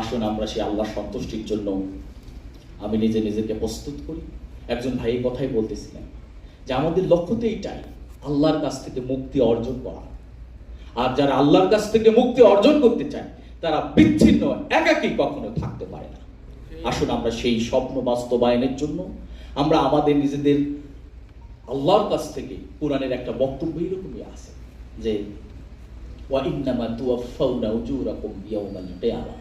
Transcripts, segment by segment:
আসুন আমরা সেই আল্লাহ সন্তুষ্টির জন্য আমি নিজেকে প্রস্তুত করি। একজন ভাই এই কথাই বলতেছিলেন যে আমাদের লক্ষ্য তো এইটাই, আল্লাহর কাছ থেকে মুক্তি অর্জন করা। আর যারা আল্লাহর কাছ থেকে মুক্তি অর্জন করতে চায় তারা বিচ্ছিন্ন একাকী কখনো থাকতে পারে না। আসুন আমরা সেই স্বপ্ন বাস্তবায়নের জন্য আমরা আমাদের নিজেদের আল্লাহর কাছ থেকে, কোরআনের একটা বক্তব্য এরকমই আছে যে ওয়া ইন্নামা তুওয়াফাউনা উজুরাকুম ইয়াউমাল কিয়ামাহ,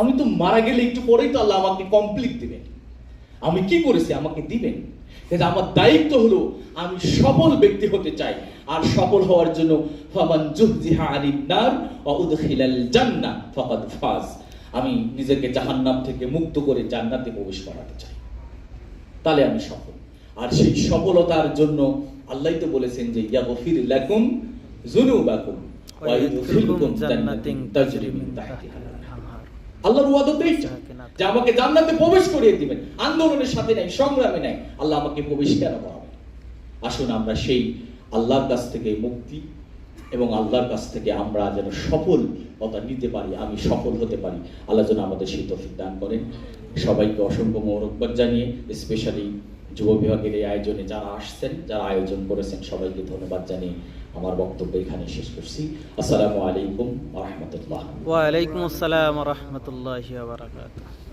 আমি তো মারা গেলে একটু পরেই তো আল্লাহ আমাকে কমপ্লিট দিবেন, আমি কি করেছি আমাকে দিবেন। কিন্তু আমার দায়িত্ব হলো আমি সফল ব্যক্তি হতে চাই, আর সফল হওয়ার জন্য ফামান যুহজিহা আনিন নার ওয়া উদখিলাল জান্নাহ ফাকাদ ফাজ, আমি নিজেকে জাহান্নাম থেকে মুক্ত করে জান্নাতে প্রবেশ করাতে চাই, তাহলে আমি সফল। আর সেই সফলতার জন্য আল্লাহই তো বলেছেন যে ইয়াগফির লাকুম যুনুবাকুম ওয়া ইউদখিলকুম জান্নাতিন তাজরি মিন তাহতিহা আল-আনহার। আল্লাহর ওয়াদা তো এইটা যে আমাকে জান্নাতে প্রবেশ করিয়ে দিবেন, আন্দোলনের সাথে নাই, সংগ্রামে নাই, আল্লাহ আমাকে প্রবেশ কেন করাবেন। আসুন আমরা সেই আল্লাহর কাছ থেকে মুক্তি এবং আল্লাহর কাছ থেকে আমরা যেন সফলতা নিতে পারি, আমি সফল হতে পারি, আল্লাহ যেন আমাদের সেই তৌফিক দান করেন। সবাইকে অসংখ্য মোবারকবাদ জানিয়ে, স্পেশালি যুব বিভাগের এই আয়োজনে যারা আসছেন, যারা আয়োজন করেছেন, সবাইকে ধন্যবাদ জানিয়ে আমার বক্তব্য এখানে শেষ করছি। আসসালামু আলাইকুম ওয়া রাহমাতুল্লাহ। ওয়া আলাইকুম আসসালাম ওয়া রাহমাতুল্লাহি ওয়া বারাকাতুহু।